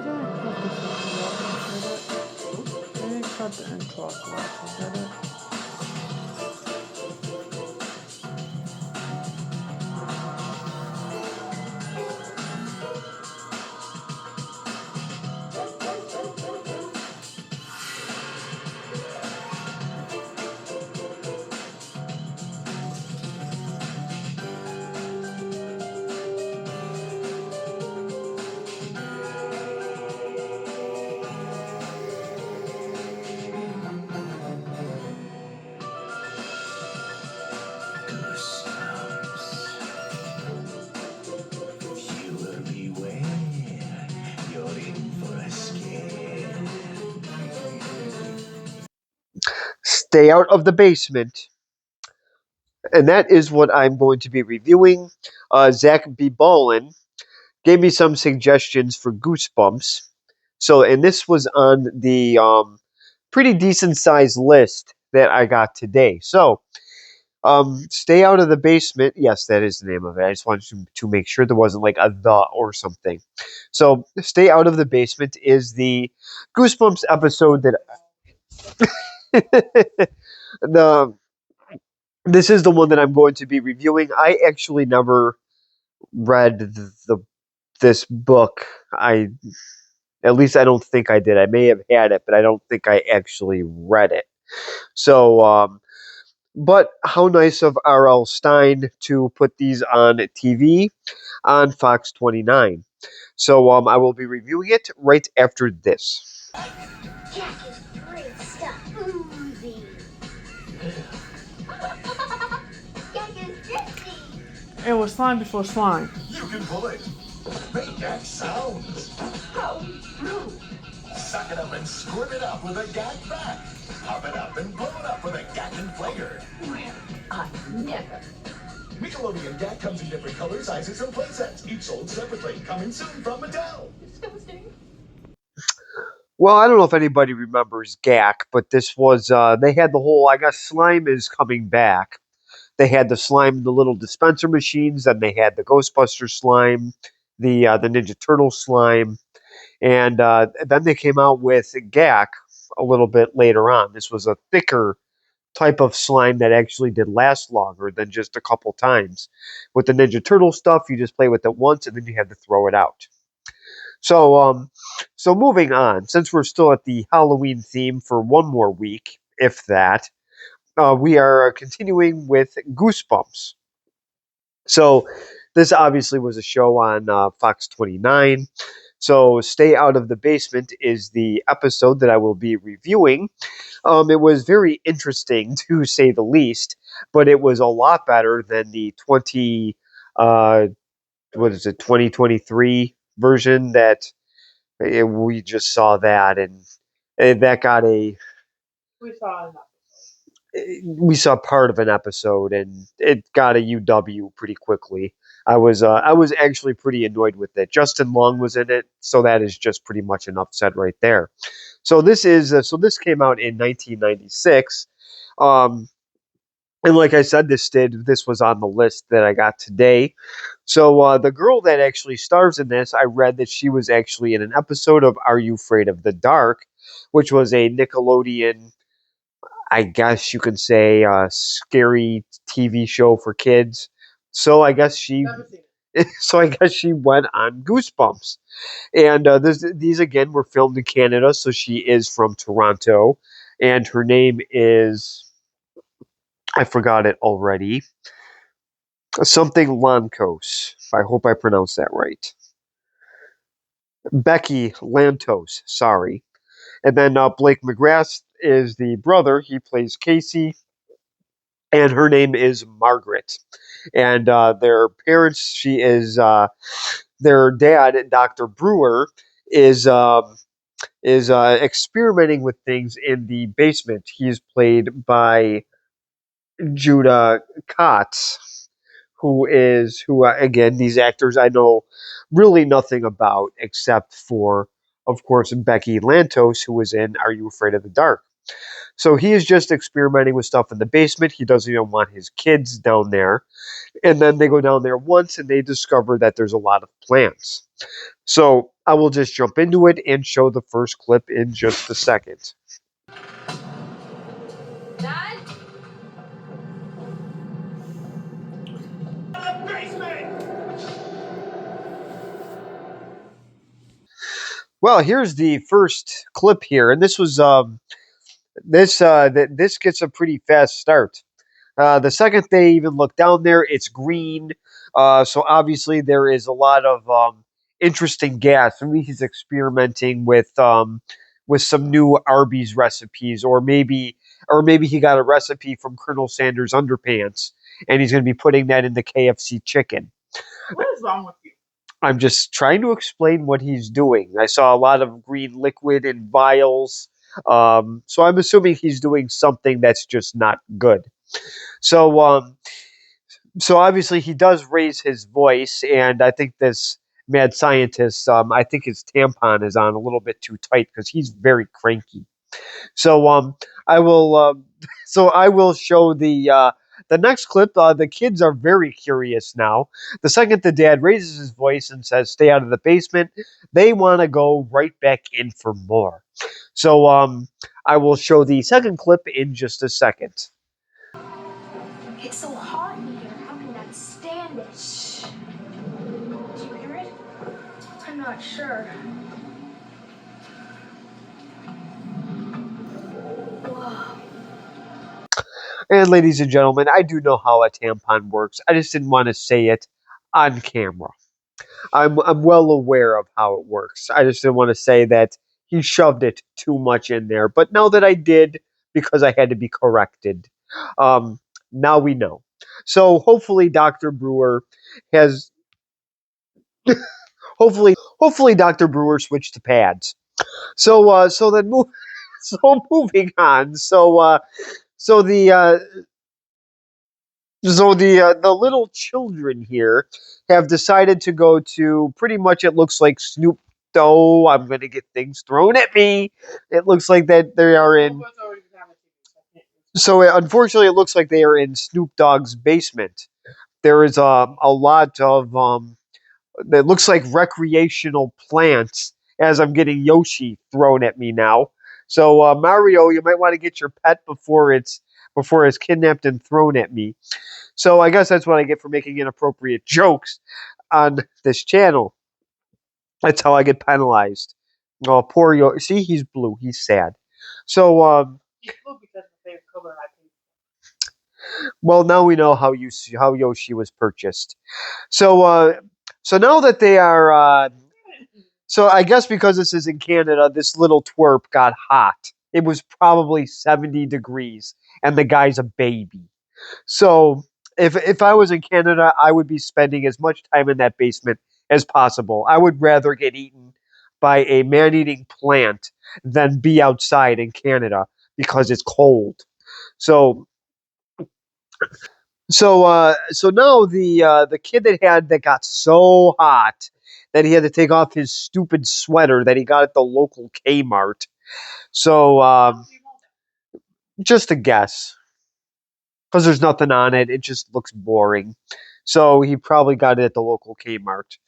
did I cut this off? Did I cut the intro off? Did it? Stay out of the basement. And that is what I'm going to be reviewing. Zach B. Ballin gave me some suggestions for Goosebumps. So, and this was on the pretty decent sized list that I got today. So, stay out of the basement. Yes, that is the name of it. I just wanted to make sure there wasn't like a the or something. So, stay out of the basement is the Goosebumps episode that the this is the one that I'm going to be reviewing. I actually never read this book. At least I don't think I did. I may have had it, but I don't think I actually read it. So, but how nice of R.L. Stine to put these on TV on Fox 29. So, I will be reviewing it right after this. Jack is great stuff. Oozy. Jack is drifty. It was slime before slime. You can pull it. Make Gak sounds. How rude. Suck it up and squirt it up with a Gak back. Pop it up and blow it up with a Gak inflator. Well, I never. Nickelodeon Gak comes in different colors, sizes, and playsets, each sold separately. Coming soon from Mattel. Disgusting. Well, I don't know if anybody remembers GAC, but this was, they had the whole, I guess, slime is coming back. They had the slime, the little dispenser machines, and they had the Ghostbuster slime, the Ninja Turtle slime, and then they came out with GAC a little bit later on. This was a thicker type of slime that actually did last longer than just a couple times. With the Ninja Turtle stuff, you just play with it once and then you had to throw it out. So moving on, since we're still at the Halloween theme for one more week, if that, we are continuing with Goosebumps. So this obviously was a show on Fox 29. So Stay Out of the Basement is the episode that I will be reviewing. It was very interesting to say the least, but it was a lot better than the 2023 version that we just saw that, and that got a We saw enough. we saw part of an episode and it got a UW pretty quickly. I was actually pretty annoyed with it. Justin Long was in it, so that is just pretty much enough said right there. So this came out in 1996. Um, and like I said, this was on the list that I got today. So the girl that actually stars in this, I read that she was actually in an episode of Are You Afraid of the Dark, which was a Nickelodeon, I guess you could say, scary TV show for kids. So I guess she, Never seen it. so I guess she went on Goosebumps. And these again were filmed in Canada, so she is from Toronto, and her name is, I forgot it already, something Lankos. I hope I pronounced that right. Becky Lantos, sorry. And then Blake McGrath is the brother. He plays Casey, and her name is Margaret. And their parents, their dad, Dr. Brewer, is experimenting with things in the basement. He's played by Judah Kotz, who again, these actors I know really nothing about except for, of course, Becky Lantos, who was in Are You Afraid of the Dark? So he is just experimenting with stuff in the basement. He doesn't even want his kids down there. And then they go down there once and they discover that there's a lot of plants. So I will just jump into it and show the first clip in just a second. Dad? Well, here's the first clip here, and this was this gets a pretty fast start. The second they even look down there, it's green. So obviously there is a lot of interesting gas. Maybe he's experimenting with some new Arby's recipes, or maybe he got a recipe from Colonel Sanders' underpants, and he's going to be putting that in the KFC chicken. What is wrong with you? I'm just trying to explain what he's doing. I saw a lot of green liquid in vials. So I'm assuming he's doing something that's just not good. So so obviously he does raise his voice, and I think this mad scientist, I think his tampon is on a little bit too tight because he's very cranky. So I will so I will show the next clip. The kids are very curious now. The second the dad raises his voice and says, "Stay out of the basement," they want to go right back in for more. So I will show the second clip in just a second. It's so hot in here. How can Dad stand it? Shh. Do you hear it? I'm not sure. Whoa. And ladies and gentlemen, I do know how a tampon works. I just didn't want to say it on camera. I'm well aware of how it works. I just didn't want to say that he shoved it too much in there. But now that I did, because I had to be corrected, um, now we know. So hopefully, Dr. Brewer has hopefully Dr. Brewer switched to pads. So so moving on. So the little children here have decided to go to pretty much, it looks like Snoop. Oh, I'm gonna get things thrown at me. It looks like that they are in. So unfortunately, it looks like they are in Snoop Dogg's basement. There is a lot of it looks like recreational plants. As I'm getting Yoshi thrown at me now. So Mario, you might want to get your pet before it's kidnapped and thrown at me. So I guess that's what I get for making inappropriate jokes on this channel. That's how I get penalized. Oh, poor Yo. See, he's blue. He's sad. So, He's blue because the favorite color I paid. well, now we know how Yoshi was purchased. So, so now that they are, so I guess because this is in Canada, this little twerp got hot. It was probably 70 degrees, and the guy's a baby. So if I was in Canada, I would be spending as much time in that basement as possible. I would rather get eaten by a man-eating plant than be outside in Canada because it's cold. So so now the kid that got so hot that he had to take off his stupid sweater that he got at the local Kmart. So just a guess, because there's nothing on it. It just looks boring. So he probably got it at the local Kmart.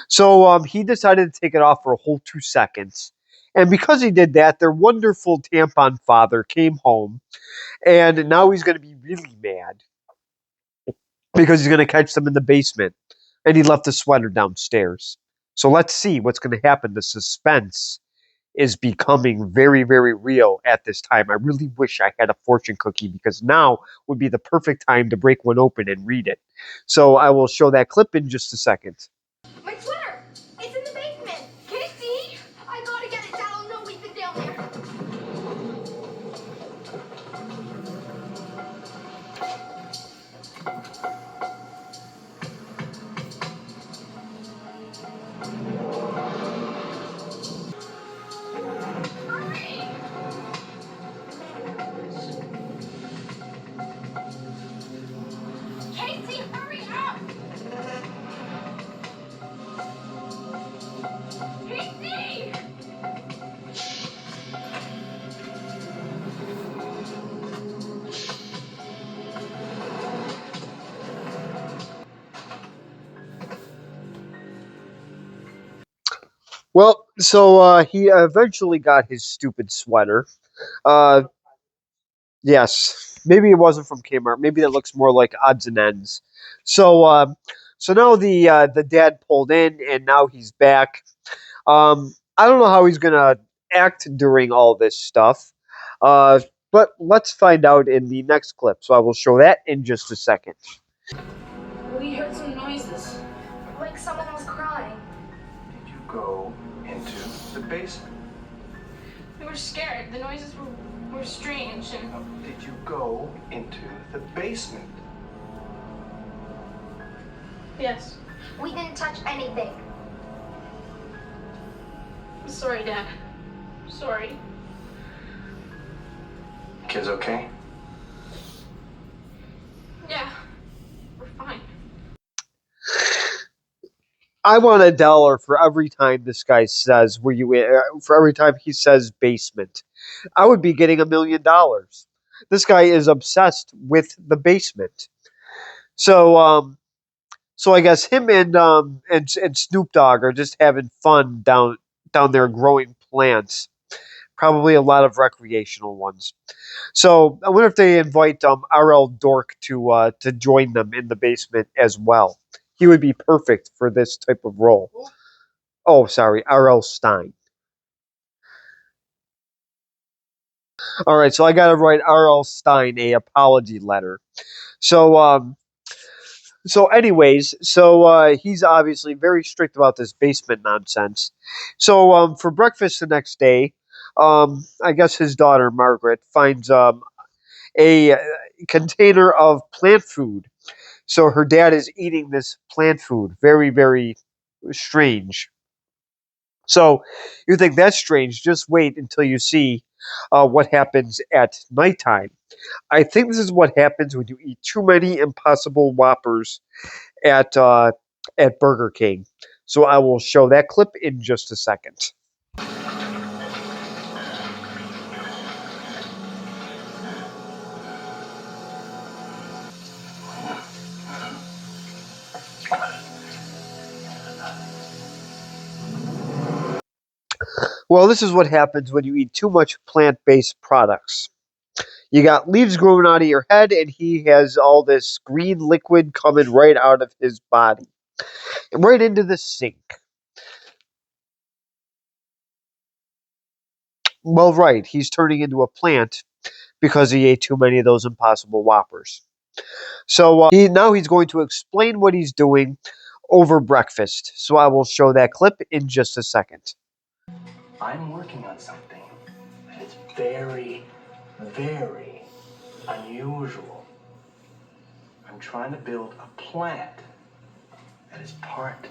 So he decided to take it off for a whole 2 seconds. And because he did that, their wonderful tampon father came home. And now he's going to be really mad because he's going to catch them in the basement. And he left the sweater downstairs. So let's see what's going to happen. The suspense is becoming very, very real at this time. I really wish I had a fortune cookie because now would be the perfect time to break one open and read it. So I will show that clip in just a second. My sweater! It's in the basement! Can you see? I gotta get it. Dad'll know we've been down there. Hurry! Casey, hurry up! Well, so he eventually got his stupid sweater. Uh, yes, maybe it wasn't from Kmart. Maybe that looks more like odds and ends. So, so now the dad pulled in, and now he's back. I don't know how he's gonna act during all this stuff, uh, but let's find out in the next clip. So I will show that in just a second. We heard some noises. Like someone was crying. Did you go into the basement? We were scared. The noises were strange and... No, did you go into the basement? Yes. We didn't touch anything. I'm sorry, Dad. Sorry. Kids okay? Yeah. We're fine. I want $1 for every time this guy says "were you for every time he says basement. I would be getting $1 million. This guy is obsessed with the basement. So so I guess him and Snoop Dogg are just having fun down there growing plants. Probably a lot of recreational ones. So I wonder if they invite RL Dork to join them in the basement as well. He would be perfect for this type of role. Oh, sorry, RL Stein. All right, so I got to write RL Stein a apology letter. So anyways, so he's obviously very strict about this basement nonsense. So for breakfast the next day, I guess his daughter Margaret finds a container of plant food. So her dad is eating this plant food. Very, very strange. So you think that's strange. Just wait until you see what happens at nighttime. I think this is what happens when you eat too many Impossible Whoppers at uh, at Burger King. So I will show that clip in just a second. Well, this is what happens when you eat too much plant-based products. You got leaves growing out of your head, and he has all this green liquid coming right out of his body, and right into the sink. Well, right, he's turning into a plant because he ate too many of those Impossible Whoppers. So he's going to explain what he's doing over breakfast. So I will show that clip in just a second. I'm working on something that is very, very unusual. I'm trying to build a plant that is part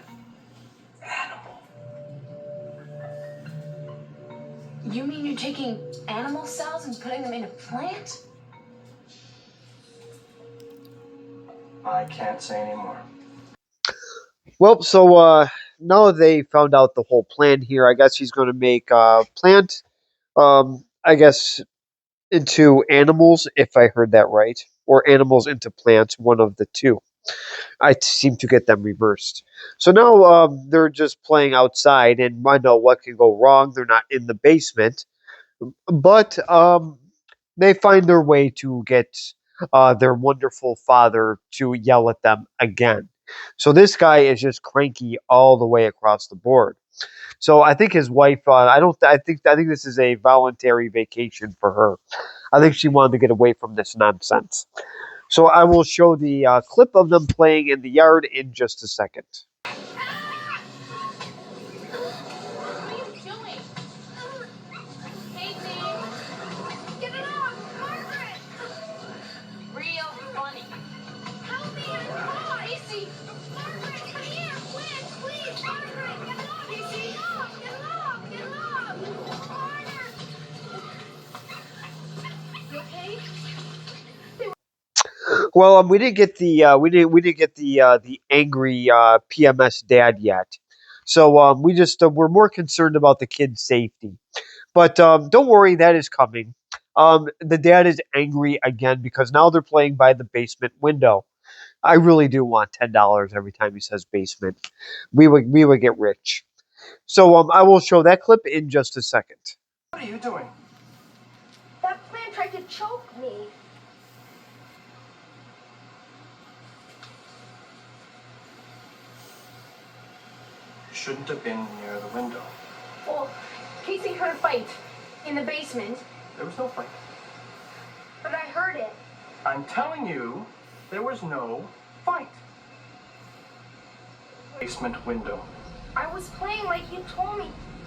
animal. You mean you're taking animal cells and putting them in a plant? I can't say anymore. Well, so now they found out the whole plan here. I guess he's going to make plant, I guess, into animals, if I heard that right, or animals into plants, one of the two. I seem to get them reversed. So now they're just playing outside, and I know what can go wrong. They're not in the basement, but they find their way to get their wonderful father to yell at them again. So this guy is just cranky all the way across the board. So I think his wife. I don't. I think this is a voluntary vacation for her. I think she wanted to get away from this nonsense. So I will show the clip of them playing in the yard in just a second. What are you doing? Casey, Get it off! Margaret! real funny. Help me! I'm caught! Casey! Margaret, come here! Quick, please! Margaret, get it off! Casey! Get it off! Get it off! Get it off! Harder! You okay? Well, we didn't get the angry PMS dad yet. So we're more concerned about the kid's safety. But don't worry, that is coming. The dad is angry again because now they're playing by the basement window. I really do want $10 every time he says basement. We would get rich. So I will show that clip in just a second. What are you doing? That plant tried to choke me. You shouldn't have been near the window. Well, Casey heard a fight in the basement, There was no fight. but I heard it. I'm telling you, there was no fight. Basement window. I was playing like you told me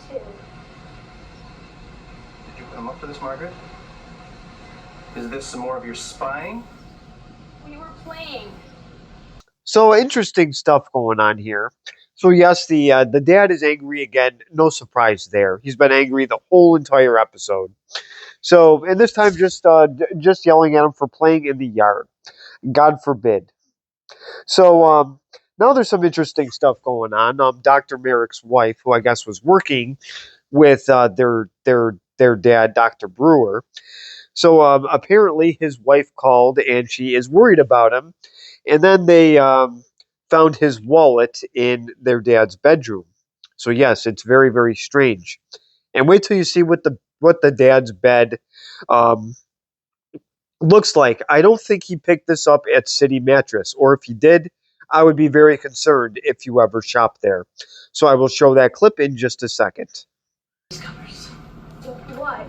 to. Did you come up for this, Margaret? Is this some more of your spying? We were playing. So interesting stuff going on here. So yes, the dad is angry again. No surprise there. He's been angry the whole entire episode. So and this time just yelling at him for playing in the yard. God forbid. So now there's some interesting stuff going on. Dr. Merrick's wife, who I guess was working with their dad, Dr. Brewer. So apparently his wife called and she is worried about him. And then they found his wallet in their dad's bedroom. So yes, it's very, very strange. And wait till you see what the dad's bed um, looks like. I don't think he picked this up at City Mattress, or if he did, I would be very concerned if you ever shop there. So I will show that clip in just a second. What?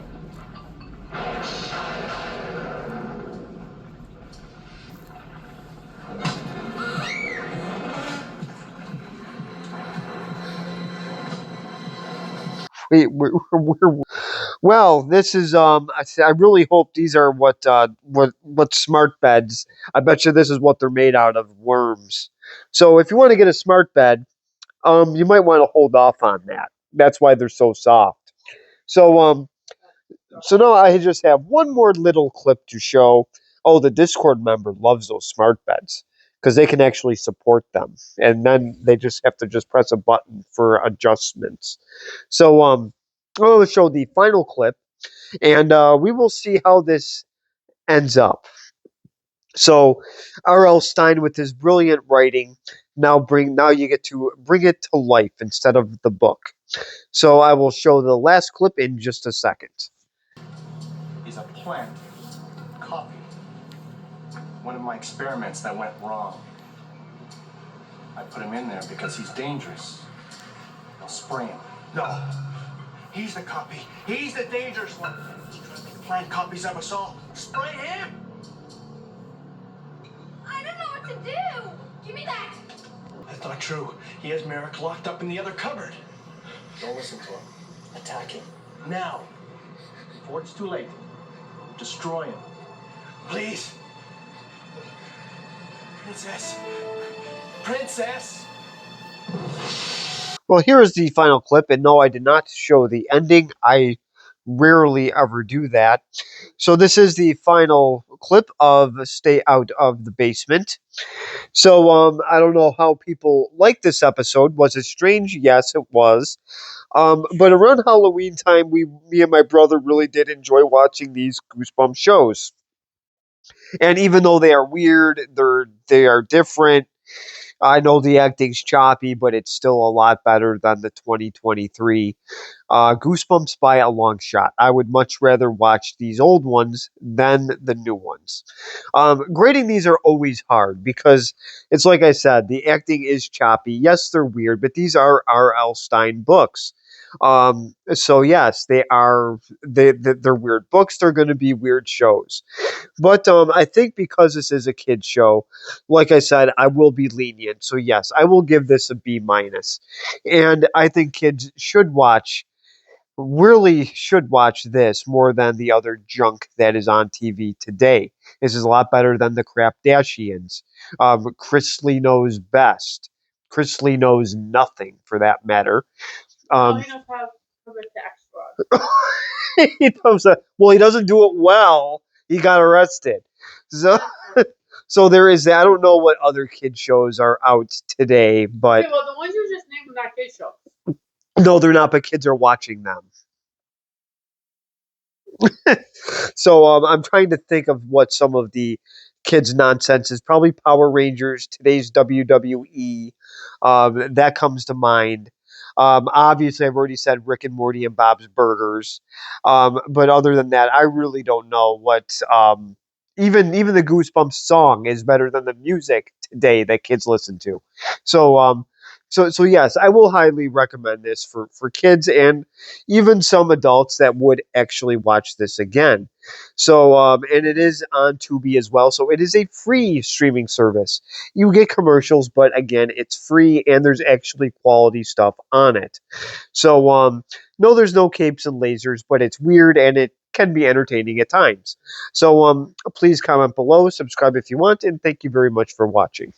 Wait, well, this is I really hope these are what smart beds. I bet you this is what they're made out of, worms. So if you want to get a smart bed, you might want to hold off on that. That's why they're so soft. So so now I just have one more little clip to show. Oh, the Discord member loves those smart beds because they can actually support them, and then they just have to just press a button for adjustments. So I'm going to show the final clip, and we will see how this ends up. So R.L. Stein, with his brilliant writing, now you get to bring it to life instead of the book. So I will show the last clip in just a second. He's a plant. Copy. One of my experiments that went wrong. I put him in there because he's dangerous. I'll spray him. No. He's the copy. He's the dangerous one. He's trying to make plant copies of us all. Spray him! I don't know what to do. Give me that. That's not true. He has Merrick locked up in the other cupboard. Don't listen to him. Attack him. Now. Before it's too late. Destroy him. Please. Princess. Princess! Well, here is the final clip, and no, I did not show the ending. I rarely ever do that. So this is the final clip of Stay Out of the Basement. So I don't know how people like this episode. Was it strange? Yes, it was. But around Halloween time, me and my brother really did enjoy watching these Goosebumps shows. And even though they are weird, they are different. I know the acting's choppy, but it's still a lot better than the 2023 Goosebumps by a long shot. I would much rather watch these old ones than the new ones. Grading these are always hard because it's like I said, the acting is choppy. Yes, they're weird, but these are R.L. Stein books. So yes, they're weird books. They're going to be weird shows. But I think because this is a kid show, like I said, I will be lenient. So yes, I will give this a B minus, and I think kids really should watch this more than the other junk that is on TV today. This is a lot better than the Crapdashians. Chris Lee knows best. Chris Lee knows nothing for that matter. All he knows how to commit tax fraud. He doesn't do it well. He got arrested. So, so there is that. I don't know what other kid shows are out today, but Okay, well, the ones you just named were not kid shows. no, they're not. But kids are watching them. So I'm trying to think of what some of the kids' nonsense is. Probably Power Rangers, today's WWE. That comes to mind. Obviously, I've already said Rick and Morty and Bob's Burgers. But other than that, I really don't know what. Even the Goosebumps song is better than the music today that kids listen to. So so yes, I will highly recommend this for kids and even some adults that would actually watch this again. So and it is on Tubi as well. So it is a free streaming service. You get commercials, but again, it's free and there's actually quality stuff on it. So no, there's no capes and lasers, but it's weird and it can be entertaining at times. So please comment below, subscribe if you want, and thank you very much for watching.